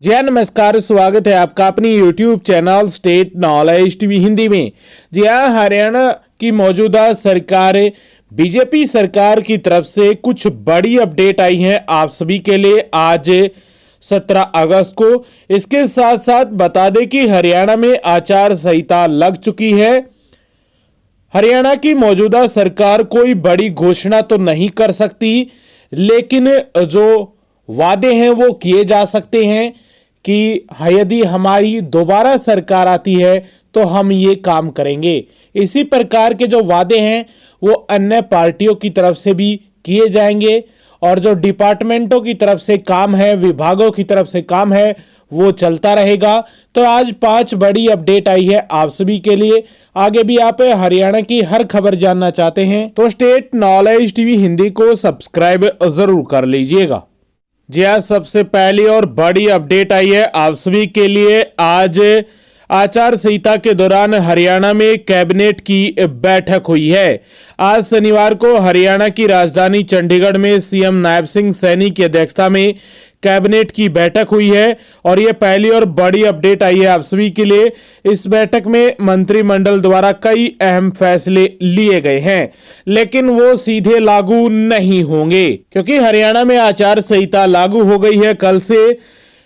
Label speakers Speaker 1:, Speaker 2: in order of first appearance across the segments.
Speaker 1: जी हाँ, नमस्कार। स्वागत है आपका अपनी YouTube channel state knowledge TV Hindi में। जी हाँ, हरियाणा की मौजूदा सरकार बीजेपी सरकार की तरफ से कुछ बड़ी अपडेट आई है आप सभी के लिए आज 17 अगस्त को। इसके साथ साथ बता दें कि हरियाणा में आचार संहिता लग चुकी है। हरियाणा की मौजूदा सरकार कोई बड़ी घोषणा तो नहीं कर सकती, लेकिन जो वादे हैं वो किए जा सकते हैं कि यदि हमारी दोबारा सरकार आती है तो हम ये काम करेंगे। इसी प्रकार के जो वादे हैं वो अन्य पार्टियों की तरफ से भी किए जाएंगे और जो डिपार्टमेंटों की तरफ से काम है, विभागों की तरफ से काम है, वो चलता रहेगा। तो आज 5 बड़ी अपडेट आई है आप सभी के लिए। आगे भी आप हरियाणा की हर खबर जानना चाहते हैं तो स्टेट नॉलेज टीवी हिंदी को सब्सक्राइब जरूर कर लीजिएगा। जी हाँ, सबसे पहली और बड़ी अपडेट आई है आप सभी के लिए। आज आचार संहिता के दौरान हरियाणा में कैबिनेट की बैठक हुई है। आज शनिवार को हरियाणा की राजधानी चंडीगढ़ में सीएम नायब सिंह सैनी की अध्यक्षता में कैबिनेट की बैठक हुई है और यह पहली और बड़ी अपडेट आई है आप सभी के लिए। इस बैठक में मंत्रिमंडल द्वारा कई अहम फैसले लिए गए हैं, लेकिन वो सीधे लागू नहीं होंगे क्योंकि हरियाणा में आचार संहिता लागू हो गई है कल से।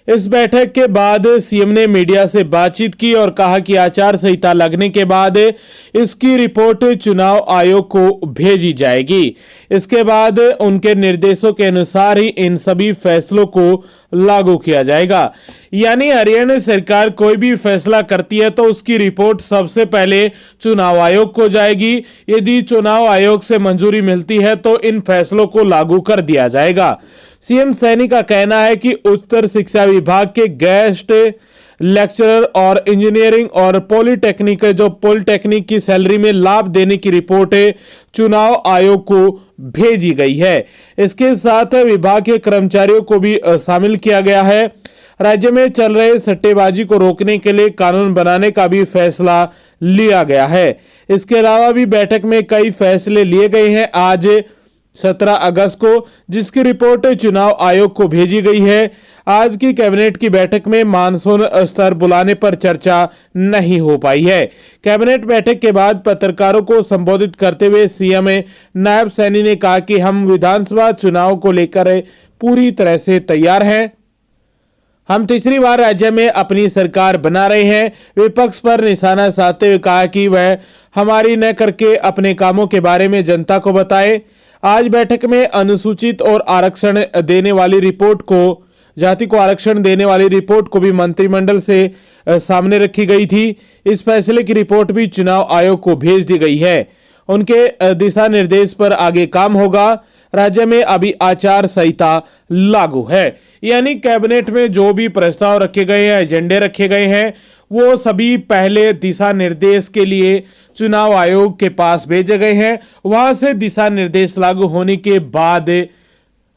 Speaker 1: इस बैठक के बाद सीएम ने मीडिया से बातचीत की और कहा कि आचार संहिता लगने के बाद इसकी रिपोर्ट चुनाव आयोग को भेजी जाएगी। इसके बाद उनके निर्देशों के अनुसार ही इन सभी फैसलों को लागू किया जाएगा। यानी हरियाणा सरकार कोई भी फैसला करती है तो उसकी रिपोर्ट सबसे पहले चुनाव आयोग को जाएगी। यदि चुनाव आयोग से मंजूरी मिलती है तो इन फैसलों को लागू कर दिया जाएगा। सीएम सैनी का कहना है कि उच्चतर शिक्षा विभाग के गेस्ट लेक्चरर और इंजीनियरिंग और पॉलिटेक्निक की सैलरी में लाभ देने की रिपोर्ट चुनाव आयोग को भेजी गई है। इसके साथ विभाग के कर्मचारियों को भी शामिल किया गया है। राज्य में चल रहे सट्टेबाजी को रोकने के लिए कानून बनाने का भी फैसला लिया गया है। इसके अलावा भी बैठक में कई फैसले लिए गए हैं आज 17 अगस्त को, जिसकी रिपोर्ट चुनाव आयोग को भेजी गई है। आज की कैबिनेट की बैठक में मानसून स्तर बुलाने पर चर्चा नहीं हो पाई है। कैबिनेट बैठक के बाद पत्रकारों को संबोधित करते हुए सीएम नायब सैनी ने कहा कि हम विधानसभा चुनाव को लेकर पूरी तरह से तैयार हैं। हम तीसरी बार राज्य में अपनी सरकार बना रहे हैं। विपक्ष पर निशाना साधते हुए कहा कि वह हमारी न करके अपने कामों के बारे में जनता को बताए। आज बैठक में अनुसूचित और आरक्षण देने वाली रिपोर्ट को, जाति को आरक्षण देने वाली रिपोर्ट को भी मंत्रिमंडल से सामने रखी गई थी। इस फैसले की रिपोर्ट भी चुनाव आयोग को भेज दी गई है। उनके दिशा निर्देश पर आगे काम होगा। राज्य में अभी आचार संहिता लागू है, यानी कैबिनेट में जो भी प्रस्ताव रखे गए हैं, एजेंडे रखे गए हैं, वो सभी पहले दिशा निर्देश के लिए चुनाव आयोग के पास भेजे गए हैं। वहां से दिशा निर्देश लागू होने के बाद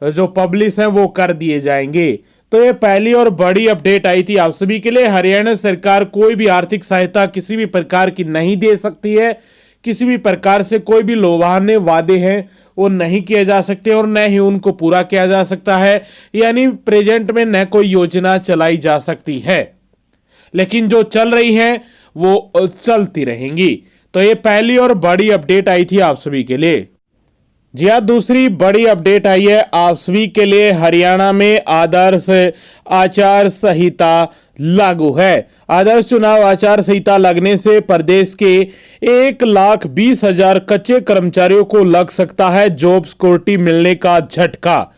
Speaker 1: जो पब्लिश है वो कर दिए जाएंगे। तो ये पहली और बड़ी अपडेट आई थी आप सभी के लिए। हरियाणा सरकार कोई भी आर्थिक सहायता किसी भी प्रकार की नहीं दे सकती है। किसी भी प्रकार से कोई भी लोभाने वादे हैं वो नहीं किए जा सकते और न ही उनको पूरा किया जा सकता है। यानी प्रेजेंट में न कोई योजना चलाई जा सकती है, लेकिन जो चल रही हैं वो चलती रहेंगी। तो ये पहली और बड़ी अपडेट आई थी आप सभी के लिए। जी हाँ, दूसरी बड़ी अपडेट आई है आप सभी के लिए। हरियाणा में आदर्श आचार संहिता लागू है। आदर्श चुनाव आचार संहिता लगने से प्रदेश के 1,20,000 कच्चे कर्मचारियों को लग सकता है जॉब सिक्योरिटी मिलने का झटका।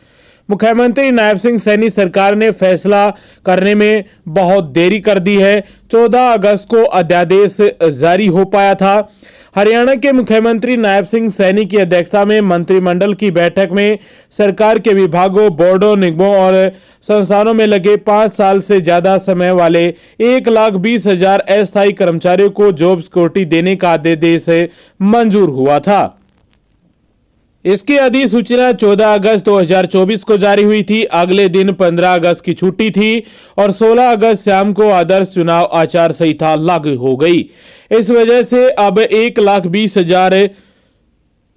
Speaker 1: मुख्यमंत्री नायब सिंह सैनी सरकार ने फैसला करने में बहुत देरी कर दी है। 14 अगस्त को अध्यादेश जारी हो पाया था। हरियाणा के मुख्यमंत्री नायब सिंह सैनी की अध्यक्षता में मंत्रिमंडल की बैठक में सरकार के विभागों, बोर्डों, निगमों और संस्थानों में लगे 5 साल से ज्यादा समय वाले 1,20,000 अस्थायी कर्मचारियों को जॉब सिक्योरिटी देने का आदेश मंजूर हुआ था। इसकी अधिसूचना 14 अगस्त 2024 को जारी हुई थी। अगले दिन 15 अगस्त की छुट्टी थी और 16 अगस्त शाम को आदर्श चुनाव आचार संहिता लागू हो गई। इस वजह से अब 1,20,000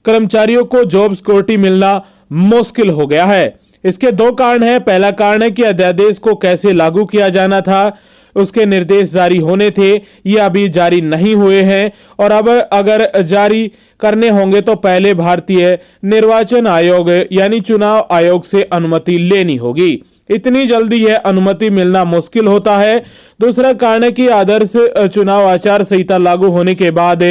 Speaker 1: कर्मचारियों को जॉब सिक्योरिटी मिलना मुश्किल हो गया है। इसके दो कारण हैं। पहला कारण है कि अध्यादेश को कैसे लागू किया जाना था, उसके निर्देश जारी होने थे, ये अभी जारी नहीं हुए हैं और अब अगर जारी करने होंगे तो पहले भारतीय निर्वाचन आयोग यानी चुनाव आयोग से अनुमति लेनी होगी। इतनी जल्दी यह अनुमति मिलना मुश्किल होता है। दूसरा कारण है कि आदर्श चुनाव आचार संहिता लागू होने के बाद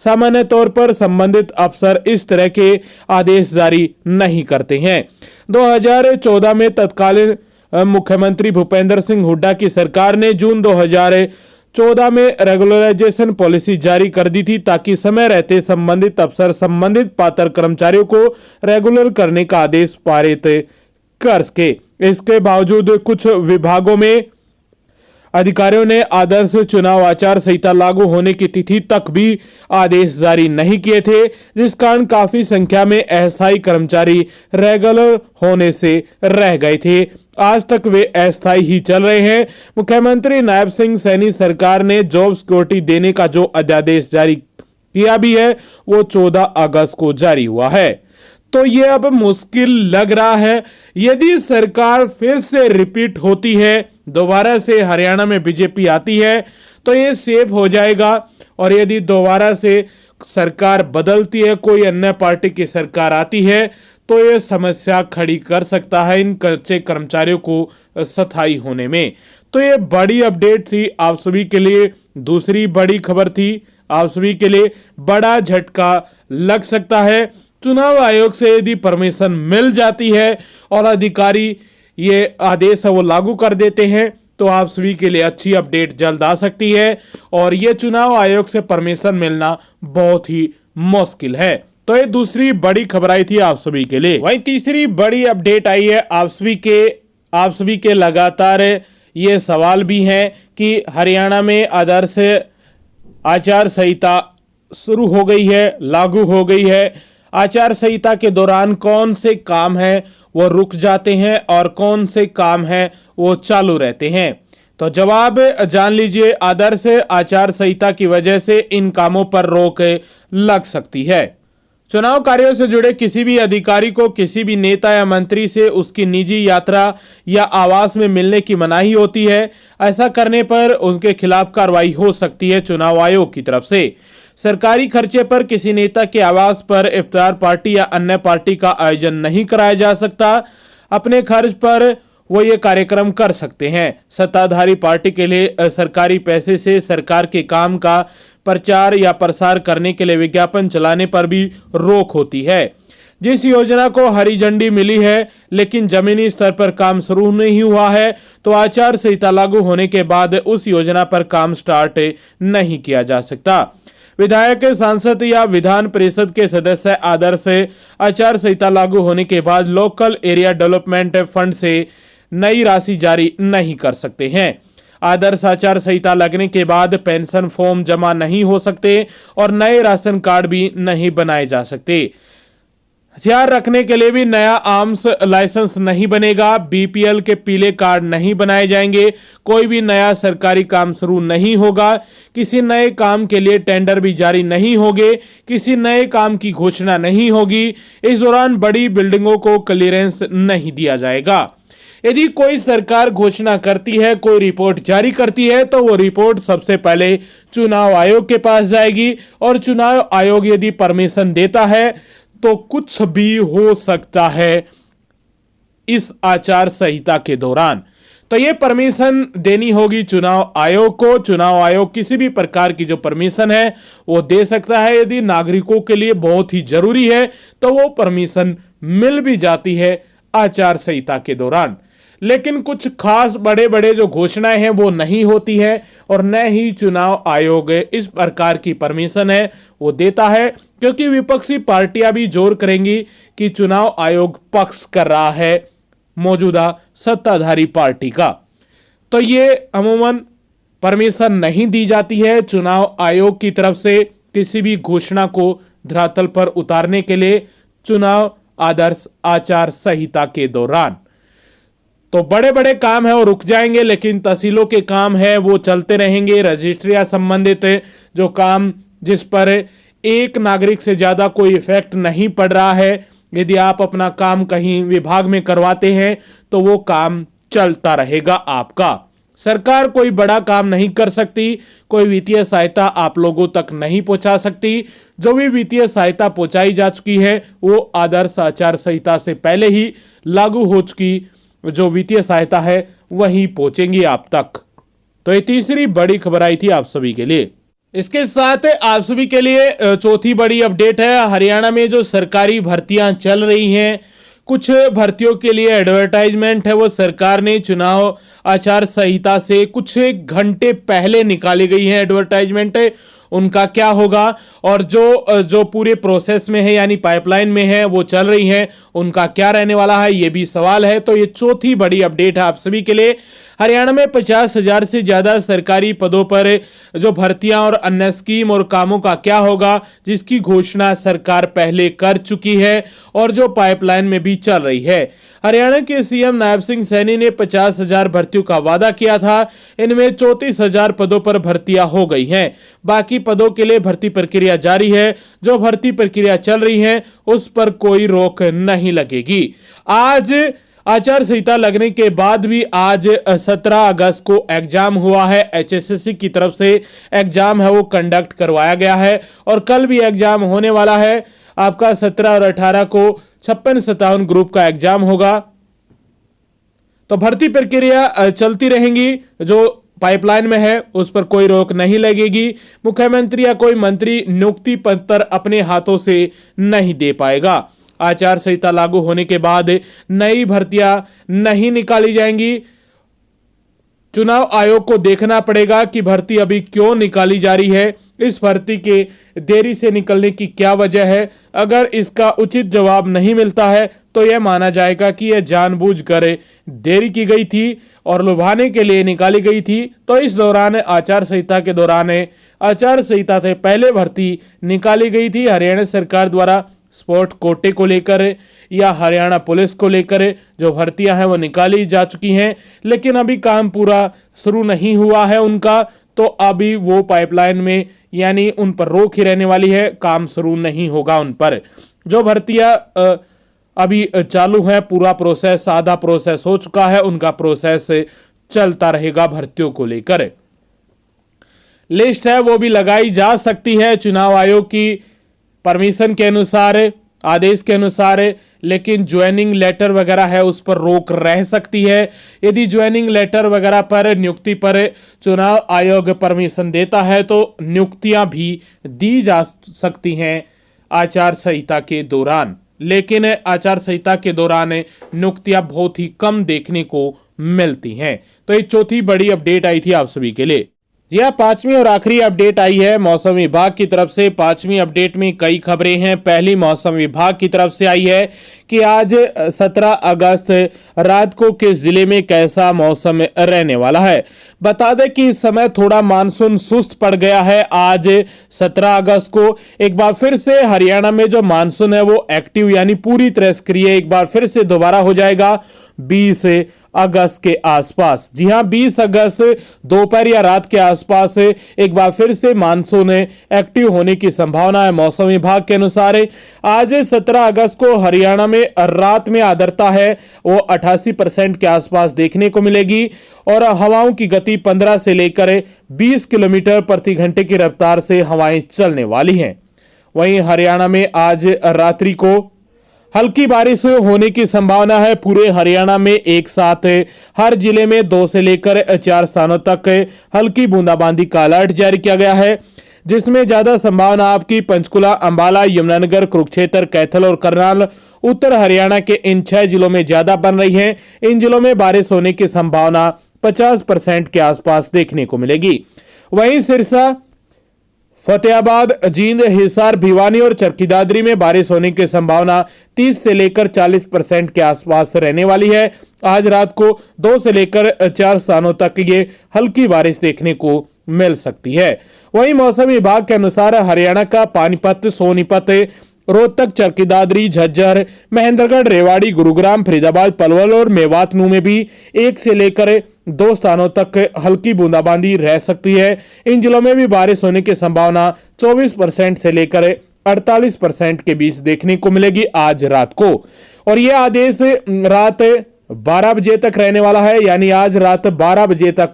Speaker 1: सामान्य तौर पर संबंधित अफसर इस तरह के आदेश जारी नहीं करते हैं। 2014 में तत्कालीन मुख्यमंत्री भूपेंद्र सिंह हुड्डा की सरकार ने जून 2014 में रेगुलराइजेशन पॉलिसी जारी कर दी थी ताकि समय रहते संबंधित अफसर संबंधित पात्र कर्मचारियों को रेगुलर करने का आदेश पारित कर सके। इसके बावजूद कुछ विभागों में अधिकारियों ने आदर्श चुनाव आचार संहिता लागू होने की तिथि तक भी आदेश जारी नहीं किए थे, जिस कारण काफी संख्या में अस्थायी कर्मचारी रेगुलर होने से रह गए थे। आज तक वे अस्थायी ही चल रहे हैं। मुख्यमंत्री नायब सिंह सैनी सरकार ने जॉब सिक्योरिटी देने का जो अध्यादेश जारी किया भी है वो 14 अगस्त को जारी हुआ है। तो ये अब मुश्किल लग रहा है। यदि सरकार फिर से रिपीट होती है, दोबारा से हरियाणा में बीजेपी आती है तो ये सेफ हो जाएगा, और यदि दोबारा से सरकार बदलती है, कोई अन्य पार्टी की सरकार आती है तो ये समस्या खड़ी कर सकता है इन कच्चे कर्मचारियों को स्थायी होने में। तो ये बड़ी अपडेट थी आप सभी के लिए, दूसरी बड़ी खबर थी, आप सभी के लिए बड़ा झटका लग सकता है। चुनाव आयोग से यदि परमिशन मिल जाती है और अधिकारी ये आदेश है वो लागू कर देते हैं तो आप सभी के लिए अच्छी अपडेट जल्द आ सकती है, और ये चुनाव आयोग से परमिशन मिलना बहुत ही मुश्किल है। तो ये दूसरी बड़ी खबर आई थी आप सभी के लिए। वहीं तीसरी बड़ी अपडेट आई है आप सभी के लगातार ये सवाल भी हैं कि हरियाणा में आदर्श आचार संहिता शुरू हो गई है, लागू हो गई है। आचार संहिता के दौरान कौन से काम हैं वो रुक जाते हैं और कौन से काम हैं वो चालू रहते हैं। तो जवाब जान लीजिए, आदर्श आचार संहिता की वजह से इन कामों पर रोक लग सकती है। चुनाव कार्यों से जुड़े किसी भी अधिकारी को किसी भी नेता या मंत्री से उसकी निजी यात्रा या आवास में मिलने की मनाही होती है। ऐसा करने पर उनके खिलाफ कार्रवाई हो सकती है चुनाव आयोग की तरफ से। सरकारी खर्चे पर किसी नेता के आवास पर इफ्तार पार्टी या अन्य पार्टी का आयोजन नहीं कराया जा सकता। अपने खर्च पर वो ये कार्यक्रम कर सकते हैं। सत्ताधारी पार्टी के लिए सरकारी पैसे से सरकार के काम का प्रचार या प्रसार करने के लिए विज्ञापन चलाने पर भी रोक होती है। जिस योजना को हरी झंडी मिली है लेकिन जमीनी स्तर पर काम शुरू नहीं हुआ है तो आचार संहिता लागू होने के बाद उस योजना पर काम स्टार्ट नहीं किया जा सकता। विधायक, सांसद या विधान परिषद के सदस्य आदर्श आचार संहिता लागू होने के बाद लोकल एरिया डेवलपमेंट फंड से नई राशि जारी नहीं कर सकते हैं। आदर्श आचार संहिता लगने के बाद पेंशन फॉर्म जमा नहीं हो सकते और नए राशन कार्ड भी नहीं बनाए जा सकते। हथियार रखने के लिए भी नया आर्म्स लाइसेंस नहीं बनेगा। बीपीएल के पीले कार्ड नहीं बनाए जाएंगे। कोई भी नया सरकारी काम शुरू नहीं होगा। किसी नए काम के लिए टेंडर भी जारी नहीं होंगे। किसी नए काम की घोषणा नहीं होगी। इस दौरान बड़ी बिल्डिंगों को क्लियरेंस नहीं दिया जाएगा। यदि कोई सरकार घोषणा करती है, कोई रिपोर्ट जारी करती है तो वो रिपोर्ट सबसे पहले चुनाव आयोग के पास जाएगी और चुनाव आयोग यदि परमिशन देता है तो कुछ भी हो सकता है इस आचार संहिता के दौरान। तो ये परमिशन देनी होगी चुनाव आयोग को। चुनाव आयोग किसी भी प्रकार की जो परमिशन है वो दे सकता है। यदि नागरिकों के लिए बहुत ही जरूरी है तो वो परमिशन मिल भी जाती है आचार संहिता के दौरान। लेकिन कुछ खास बड़े बड़े जो घोषणाएं हैं वो नहीं होती है और न ही चुनाव आयोग इस प्रकार की परमिशन है वो देता है, क्योंकि विपक्षी पार्टियां भी जोर करेंगी कि चुनाव आयोग पक्ष कर रहा है मौजूदा सत्ताधारी पार्टी का। तो ये अमूमन परमिशन नहीं दी जाती है चुनाव आयोग की तरफ से किसी भी घोषणा को धरातल पर उतारने के लिए चुनाव आदर्श आचार संहिता के दौरान। तो बड़े बड़े काम है वो रुक जाएंगे, लेकिन तहसीलों के काम है वो चलते रहेंगे। रजिस्ट्रियां संबंधित जो काम जिस पर एक नागरिक से ज्यादा कोई इफेक्ट नहीं पड़ रहा है यदि आप अपना काम कहीं विभाग में करवाते हैं तो वो काम चलता रहेगा आपका। सरकार कोई बड़ा काम नहीं कर सकती, कोई वित्तीय सहायता आप लोगों तक नहीं पहुंचा सकती। जो भी वित्तीय सहायता पहुंचाई जा चुकी है वो आदर्श आचार संहिता से पहले ही लागू हो चुकी जो वित्तीय सहायता है वही पहुंचेंगी आप तक। तो ये तीसरी बड़ी खबर आई थी आप सभी के लिए। इसके साथ आप सभी के लिए चौथी बड़ी अपडेट है। हरियाणा में जो सरकारी भर्तियां चल रही हैं, कुछ भर्तियों के लिए एडवर्टाइजमेंट है वो सरकार ने चुनाव आचार संहिता से कुछ घंटे पहले निकाली गई है एडवर्टाइजमेंट है, उनका क्या होगा, और जो पूरे प्रोसेस में है यानी पाइपलाइन में है वो चल रही है उनका क्या रहने वाला है, ये भी सवाल है। तो ये चौथी बड़ी अपडेट है आप सभी के लिए। हरियाणा में 50,000 से ज्यादा सरकारी पदों पर जो भर्तियां और अन्य स्कीम और कामों का क्या होगा, जिसकी घोषणा सरकार पहले कर चुकी है और जो पाइपलाइन में भी चल रही है। हरियाणा के सीएम नायब सिंह सैनी ने 50,000 भर्तियों का वादा किया था, इनमें 34,000 पदों पर भर्तियां हो गई हैं। बाकी पदों के लिए भर्ती प्रक्रिया जारी है। जो भर्ती प्रक्रिया चल रही है उस पर कोई रोक नहीं लगेगी। आज आचार संहिता लगने के बाद भी आज 17 अगस्त को एग्जाम हुआ है, एचएसएससी की तरफ से एग्जाम है वो कंडक्ट करवाया गया है और कल भी एग्जाम होने वाला है। आपका 17 और 18 को 56-57 ग्रुप का एग्जाम होगा। तो भर्ती प्रक्रिया चलती रहेंगी, जो पाइपलाइन में है उस पर कोई रोक नहीं लगेगी। मुख्यमंत्री या कोई मंत्री नियुक्ति पत्र अपने हाथों से नहीं दे पाएगा। आचार संहिता लागू होने के बाद नई भर्तियां नहीं निकाली जाएंगी। चुनाव आयोग को देखना पड़ेगा कि भर्ती अभी क्यों निकाली जा रही है, इस भर्ती के देरी से निकलने की क्या वजह है। अगर इसका उचित जवाब नहीं मिलता है तो यह माना जाएगा कि यह जानबूझकर देरी की गई थी और लुभाने के लिए निकाली गई थी। तो इस दौरान आचार संहिता के दौरान आचार संहिता से पहले भर्ती निकाली गई थी। हरियाणा सरकार द्वारा स्पोर्ट कोटे को लेकर या हरियाणा पुलिस को लेकर जो भर्तियां हैं वो निकाली जा चुकी हैं, लेकिन अभी काम पूरा शुरू नहीं हुआ है उनका, तो अभी वो पाइपलाइन में यानी उन पर रोक ही रहने वाली है, काम शुरू नहीं होगा उन पर। जो भर्तियां अभी चालू है, पूरा प्रोसेस आधा प्रोसेस हो चुका है, उनका प्रोसेस चलता रहेगा। भर्तियों को लेकर लिस्ट है वो भी लगाई जा सकती है चुनाव आयोग की परमिशन के अनुसार, आदेश के अनुसार, लेकिन ज्वाइनिंग लेटर वगैरह है उस पर रोक रह सकती है। यदि ज्वाइनिंग लेटर वगैरह पर नियुक्ति पर चुनाव आयोग परमिशन देता है तो नियुक्तियां भी दी जा सकती हैं आचार संहिता के दौरान, लेकिन आचार संहिता के दौरान नियुक्तियां बहुत ही कम देखने को मिलती हैं। तो ये चौथी बड़ी अपडेट आई थी आप सभी के लिए। जी हाँ, पांचवी और आखिरी अपडेट आई है मौसम विभाग की तरफ से। पांचवी अपडेट में कई खबरें हैं। पहली मौसम विभाग की तरफ से आई है कि आज 17 अगस्त रात को किस जिले में कैसा मौसम रहने वाला है। बता दें कि इस समय थोड़ा मानसून सुस्त पड़ गया है। आज 17 अगस्त को एक बार फिर से हरियाणा में जो मानसून है वो एक्टिव यानी पूरी तरह सक्रिय एक बार फिर से दोबारा हो जाएगा 20 अगस्त के आसपास। जी हां, 20 अगस्त दोपहर या रात के आसपास एक बार फिर से मानसून एक्टिव होने की संभावना है मौसम विभाग के अनुसार। आज 17 अगस्त को हरियाणा में रात में आर्द्रता है वो 88% के आसपास देखने को मिलेगी और हवाओं की गति 15 से लेकर 20 किलोमीटर प्रति घंटे की रफ्तार से हवाएं चलने वाली हैं। वहीं हरियाणा में आज रात्रि को हल्की बारिश होने की संभावना है। पूरे हरियाणा में एक साथ हर जिले में 2 से लेकर 4 स्थानों तक हल्की बूंदाबांदी का अलर्ट जारी किया गया है, जिसमें ज्यादा संभावना आपकी पंचकुला, अंबाला, यमुनानगर, कुरुक्षेत्र, कैथल और करनाल उत्तर हरियाणा के इन 6 जिलों में ज्यादा बन रही है। इन जिलों में बारिश होने की संभावना 50% के आसपास देखने को मिलेगी। वहीं सिरसा, फतेहाबाद, जींद, हिसार, भिवानी और चरखी दादरी में बारिश होने की संभावना 30 से लेकर 40% के आसपास रहने वाली है। आज रात को 2 से लेकर 4 स्थानों तक ये हल्की बारिश देखने को मिल सकती है। वहीं मौसम विभाग के अनुसार हरियाणा का पानीपत, सोनीपत, रोहतक, चरखी दादरी, झज्जर, महेंद्रगढ़, रेवाड़ी, गुरुग्राम, फरीदाबाद, पलवल और मेवात-नू में भी 1 से लेकर 2 स्थानों तक हल्की बूंदाबांदी रह सकती है। इन जिलों में भी बारिश होने की संभावना 24% से लेकर 48% के बीच देखने को मिलेगी आज रात को। और यह आदेश रात 12 बजे तक रहने वाला है, यानी आज रात 12 बजे तक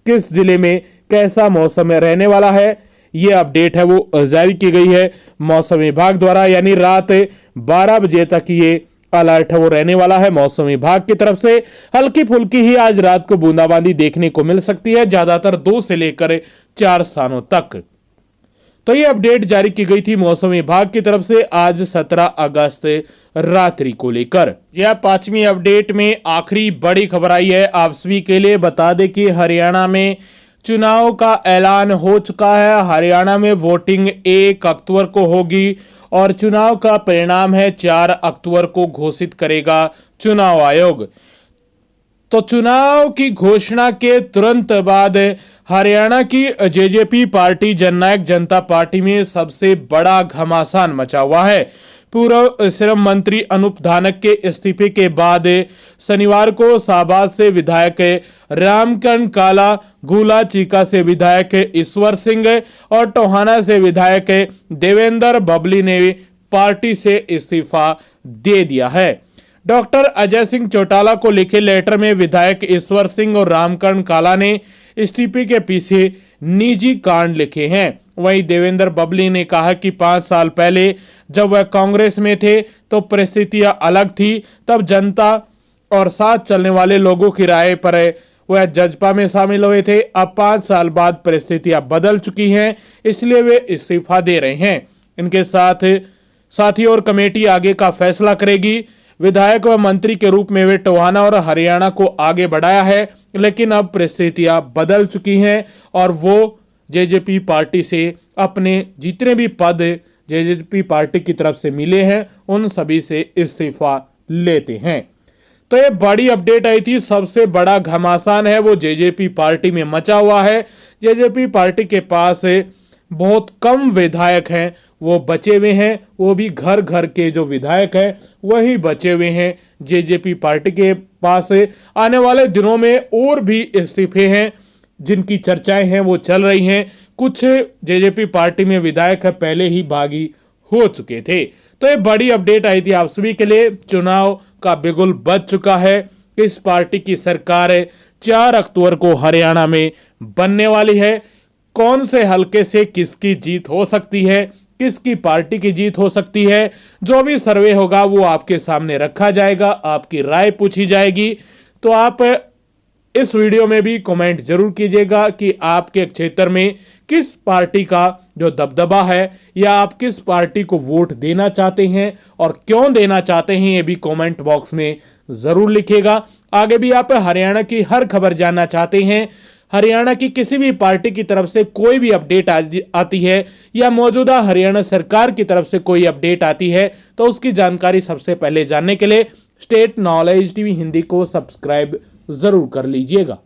Speaker 1: किस जिले में कैसा मौसम रहने वाला है, यह अपडेट है वो जारी की गई है मौसम विभाग द्वारा। यानी रात 12 बजे तक ये अलर्ट है वो रहने वाला है मौसम विभाग की तरफ से। हल्की फुल्की ही आज रात को बूंदाबांदी देखने को मिल सकती है, ज्यादातर 2 से लेकर 4 स्थानों तक। तो ये अपडेट जारी की गई थी मौसम विभाग की तरफ से आज 17 अगस्त रात्रि को लेकर। यह 5वीं अपडेट में आखिरी बड़ी खबर आई है आप सभी के लिए। बता दें कि हरियाणा में चुनाव का ऐलान हो चुका है। हरियाणा में वोटिंग 1 अक्टूबर को होगी और चुनाव का परिणाम है 4 अक्टूबर को घोषित करेगा चुनाव आयोग। तो चुनाव की घोषणा के तुरंत बाद हरियाणा की जेजेपी पार्टी जननायक जनता पार्टी में सबसे बड़ा घमासान मचा हुआ है। पूर्व श्रम मंत्री अनूप धानक के इस्तीफे के बाद शनिवार को शाहबाद से विधायक रामकरण काला, गुला चीका से विधायक ईश्वर सिंह और टोहाना से विधायक देवेंद्र बबली ने पार्टी से इस्तीफा दे दिया है। डॉक्टर अजय सिंह चौटाला को लिखे लेटर में विधायक ईश्वर सिंह और रामकरण काला ने इस्तीफे के पीछे निजी कारण लिखे हैं। वहीं देवेंद्र बबली ने कहा कि 5 साल पहले जब वह कांग्रेस में थे तो परिस्थितियां अलग थी, तब जनता और साथ चलने वाले लोगों की राय पर वह जजपा में शामिल हुए थे। अब 5 साल बाद परिस्थितियां बदल चुकी हैं, इसलिए वे इस्तीफा दे रहे हैं। इनके साथ ही और कमेटी आगे का फैसला करेगी। विधायक व मंत्री के रूप में वे टोहाना और हरियाणा को आगे बढ़ाया है, लेकिन अब परिस्थितियां बदल चुकी हैं और वो जेजेपी पार्टी से अपने जितने भी पद जेजेपी पार्टी की तरफ से मिले हैं उन सभी से इस्तीफा लेते हैं। तो ये बड़ी अपडेट आई थी। सबसे बड़ा घमासान है वो जेजेपी पार्टी में मचा हुआ है। जेजेपी पार्टी के पास बहुत कम विधायक हैं, वो बचे हुए हैं, वो भी घर घर के जो विधायक हैं वही बचे हुए हैं जेजेपी पार्टी के पास। आने वाले दिनों में और भी इस्तीफे हैं जिनकी चर्चाएं हैं वो चल रही हैं। कुछ जेजेपी पार्टी में विधायक पहले ही बागी हो चुके थे। तो ये बड़ी अपडेट आई थी आप सभी के लिए। चुनाव का बिगुल बज चुका है। इस पार्टी की सरकार 4 अक्टूबर को हरियाणा में बनने वाली है। कौन से हलके से किसकी जीत हो सकती है, किसकी पार्टी की जीत हो सकती है, जो भी सर्वे होगा वो आपके सामने रखा जाएगा, आपकी राय पूछी जाएगी। तो आप इस वीडियो में भी कमेंट जरूर कीजिएगा कि आपके क्षेत्र में किस पार्टी का जो दबदबा है या आप किस पार्टी को वोट देना चाहते हैं और क्यों देना चाहते हैं, ये भी कमेंट बॉक्स में जरूर लिखिएगा। आगे भी आप हरियाणा की हर खबर जानना चाहते हैं, हरियाणा की किसी भी पार्टी की तरफ से कोई भी अपडेट आती है या मौजूदा हरियाणा सरकार की तरफ से कोई अपडेट आती है, तो उसकी जानकारी सबसे पहले जानने के लिए स्टेट नॉलेज टीवी हिंदी को सब्सक्राइब जरूर कर लीजिएगा।